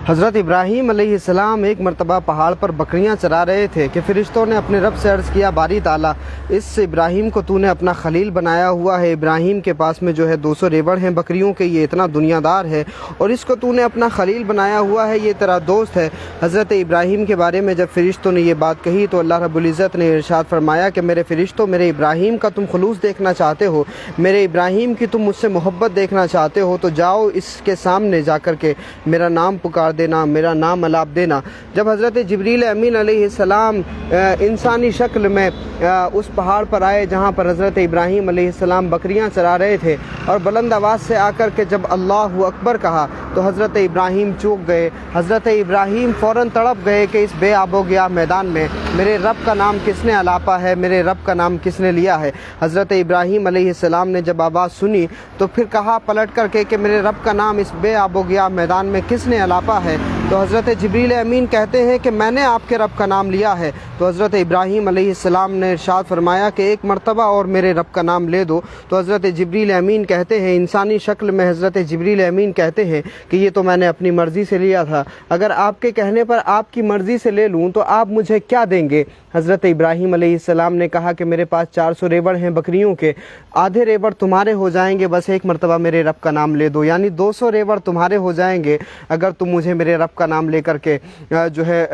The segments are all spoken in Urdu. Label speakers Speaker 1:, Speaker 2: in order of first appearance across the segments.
Speaker 1: حضرت ابراہیم علیہ السلام ایک مرتبہ پہاڑ پر بکریاں چرا رہے تھے کہ فرشتوں نے اپنے رب سے عرض کیا، باری تعالیٰ اس ابراہیم کو تو نے اپنا خلیل بنایا ہوا ہے، ابراہیم کے پاس میں جو ہے 200 ریوڑ ہیں بکریوں کے، یہ اتنا دنیا دار ہے، اور اس کو تو نے اپنا خلیل بنایا ہوا ہے، یہ تیرا دوست ہے۔ حضرت ابراہیم کے بارے میں جب فرشتوں نے یہ بات کہی تو اللہ رب العزت نے ارشاد فرمایا کہ میرے فرشتوں، میرے ابراہیم کا تم خلوص دیکھنا چاہتے ہو، میرے ابراہیم کی تم مجھ سے محبت دیکھنا چاہتے ہو، تو جاؤ اس کے سامنے جا کر کے میرا نام پکار دینا، میرا نام الاپ دینا۔ جب حضرت جبریل امین علیہ السلام انسانی شکل میں اس پہاڑ پر آئے جہاں پر حضرت ابراہیم علیہ السلام بکریاں چرا رہے تھے، اور بلند آواز سے آ کر کے جب اللہ اکبر کہا تو حضرت ابراہیم چوک گئے۔ حضرت ابراہیم فوراً تڑپ گئے کہ اس بے آب و گیا میدان میں میرے رب کا نام کس نے الاپا ہے، میرے رب کا نام کس نے لیا ہے۔ حضرت ابراہیم علیہ السلام نے جب آواز سنی تو پھر کہا پلٹ کر کے کہ میرے رب کا نام اس بے آب و گیا میدان میں کس نے الاپا ہے، تو حضرت جبریل امین کہتے ہیں کہ میں نے آپ کے رب کا نام لیا ہے۔ تو حضرت ابراہیم علیہ السلام نے ارشاد فرمایا کہ ایک مرتبہ اور میرے رب کا نام لے دو، تو حضرت جبریل امین کہتے ہیں، انسانی شکل میں حضرت جبریل امین کہتے ہیں کہ یہ تو میں نے اپنی مرضی سے لیا تھا، اگر آپ کے کہنے پر آپ کی مرضی سے لے لوں تو آپ مجھے کیا دیں گے؟ حضرت ابراہیم علیہ السلام نے کہا کہ میرے پاس 400 ریوڑ ہیں بکریوں کے، آدھے ریوڑ تمہارے ہو جائیں گے، بس ایک مرتبہ میرے رب کا نام لے دو، یعنی 200 ریوڑ تمہارے ہو جائیں گے اگر تم مجھے میرے رب کا نام لے کر کے جو ہے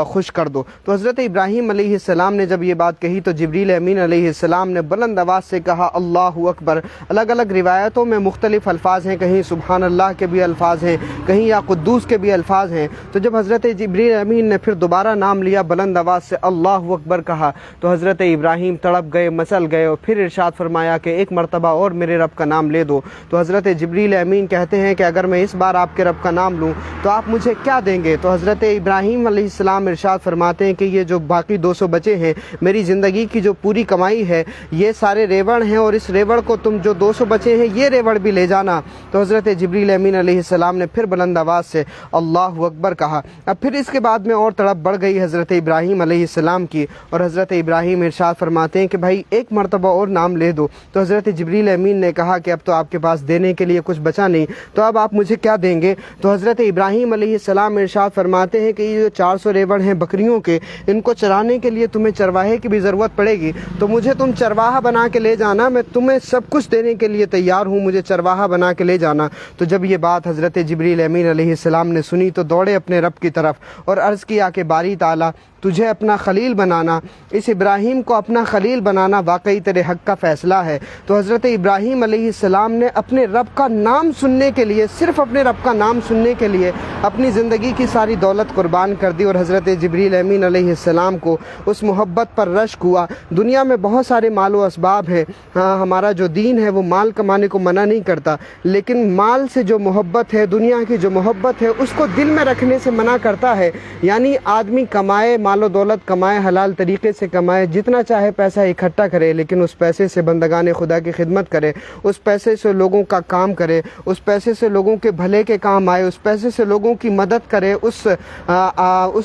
Speaker 1: خوش کر دو۔ تو حضرت ابراہیم علیہ السلام نے جب یہ بات کہی تو جبریل امین علیہ السلام نے بلند آواز سے کہا اللہ اکبر۔ الگ الگ روایتوں میں مختلف الفاظ ہیں، کہیں سبحان اللہ کے بھی الفاظ ہیں، کہیں یا قدوس کے بھی الفاظ ہیں۔ تو جب حضرت جبریل امین نے پھر دوبارہ نام لیا، بلند آواز سے اللہ اکبر کہا، تو حضرت ابراہیم تڑپ گئے، مچل گئے، اور پھر ارشاد فرمایا کہ ایک مرتبہ اور میرے رب کا نام لے دو۔ تو حضرت جبریل امین کہتے ہیں کہ اگر میں اس بار آپ کے رب کا نام لوں تو آپ مجھے کیا دیں گے؟ تو حضرت ابراہیم علیہ السلام ارشاد فرماتے ہیں کہ یہ جو باقی 200 بچے ہیں، میری زندگی کی جو پوری کمائی ہے یہ سارے ریوڑ ہیں، اور اس ریوڑ کو تم جو 200 بچے ہیں یہ ریوڑ بھی لے جانا۔ تو حضرت جبریل امین علیہ السلام نے پھر بلند آواز سے اللہ اکبر کہا۔ اب پھر اس کے بعد میں اور تڑپ بڑھ گئی حضرت ابراہیم علیہ السلام کی، اور حضرت ابراہیم ارشاد فرماتے ہیں کہ بھائی ایک مرتبہ اور نام لے دو۔ تو حضرت جبریل امین نے کہا کہ اب تو آپ کے پاس دینے کے لیے کچھ بچا نہیں، تو اب آپ مجھے کیا دیں گے؟ تو حضرت ابراہیم علیہ السلام ارشاد فرماتے ہیں کہ یہ جو 400 ریوڑ ہیں بکریوں کے، ان کو چرانے کے لیے تمہیں چرواہے کی بھی ضرورت پڑے گی، تو مجھے تم چرواہا بنا کے لے جانا، میں تمہیں سب کچھ دینے کے لیے تیار ہوں، مجھے چرواہا بنا کے لے جانا۔ تو جب یہ بات حضرت جبریل امین علیہ السلام نے سنی تو دوڑے اپنے رب کی طرف اور عرض کیا کہ باری تعالیٰ تجھے اپنا خلیل بنانا، اس ابراہیم کو اپنا خلیل بنانا واقعی تیرے حق کا فیصلہ ہے۔ تو حضرت ابراہیم علیہ السلام نے اپنے رب کا نام سننے کے لیے، صرف اپنے رب کا نام سننے کے لیے اپنی زندگی کی ساری دولت قربان کر دی، اور حضرت جبریل امین علیہ السلام کو اس محبت پر رشک ہوا۔ دنیا میں بہت سارے مال و اسباب ہیں، ہمارا جو دین ہے وہ مال کمانے کو منع نہیں کرتا، لیکن مال سے جو محبت ہے، دنیا کی جو محبت ہے، اس کو دل میں رکھنے سے منع کرتا ہے۔ یعنی آدمی کمائے، مال و دولت کمائے، حلال طریقے سے کمائے، جتنا چاہے پیسہ اکٹھا کرے، لیکن اس پیسے سے بندگان خدا کی خدمت کرے، اس پیسے سے لوگوں کا کام کرے، اس پیسے سے لوگوں کے بھلے کے کام آئے، اس پیسے سے لوگوں کی مدد کرے، اس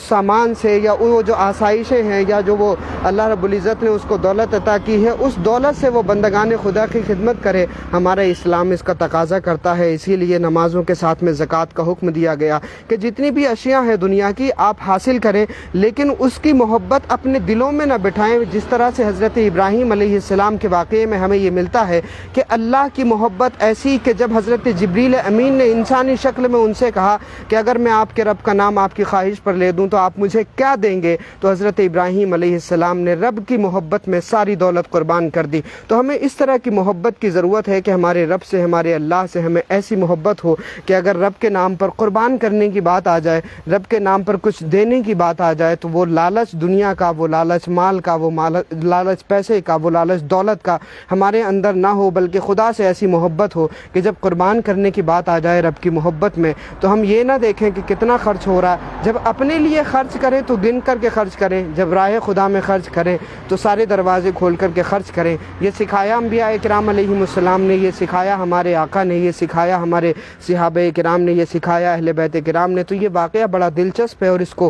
Speaker 1: سامان سے، یا وہ جو آسائشیں ہیں، یا جو وہ اللہ رب العزت نے اس کو دولت عطا کی ہے، اس دولت سے وہ بندگان خدا کی خدمت کرے۔ ہمارا اسلام اس کا تقاضا کرتا ہے، اسی لیے نمازوں کے ساتھ میں زکوٰۃ کا حکم دیا گیا کہ جتنی بھی اشیاء ہیں دنیا کی آپ حاصل کریں، لیکن اس کی محبت اپنے دلوں میں نہ بٹھائیں، جس طرح سے حضرت ابراہیم علیہ السلام کے واقعے میں ہمیں یہ ملتا ہے کہ اللہ کی محبت ایسی کہ جب حضرت جبریل امین نے انسانی شکل میں ان سے کہا کہ اگر میں آپ کے رب کا نام آپ کی خواہش پر لے دوں تو آپ مجھے کیا دیں گے، تو حضرت ابراہیم علیہ السلام نے رب کی محبت میں ساری دولت قربان کر دی۔ تو ہمیں اس طرح کی محبت کی ضرورت ہے کہ ہمارے رب سے، ہمارے اللہ سے ہمیں ایسی محبت ہو کہ اگر رب کے نام پر قربان کرنے کی بات آ جائے، رب کے نام پر کچھ دینے کی بات آ جائے، تو وہ لالچ دنیا کا، وہ لالچ مال کا، وہ لالچ پیسے کا، وہ لالچ دولت کا ہمارے اندر نہ ہو، بلکہ خدا سے ایسی محبت ہو کہ جب قربان کرنے کی بات آ جائے رب کی محبت میں تو ہم یہ نہ دیکھیں کہ کتنا خرچ ہو رہا ہے، جب اپنے لیے خرچ کریں تو گن کر کے خرچ کریں، جب راہ خدا میں خرچ کریں تو سارے دروازے کھول کر کے خرچ کریں۔ یہ سکھایا انبیاء کرام علیہم السلام نے، یہ سکھایا ہمارے آقا نے، یہ سکھایا ہمارے صحابہ کرام نے، یہ سکھایا اہل بیت کرام نے۔ تو یہ واقعہ بڑا دلچسپ ہے اور اس کو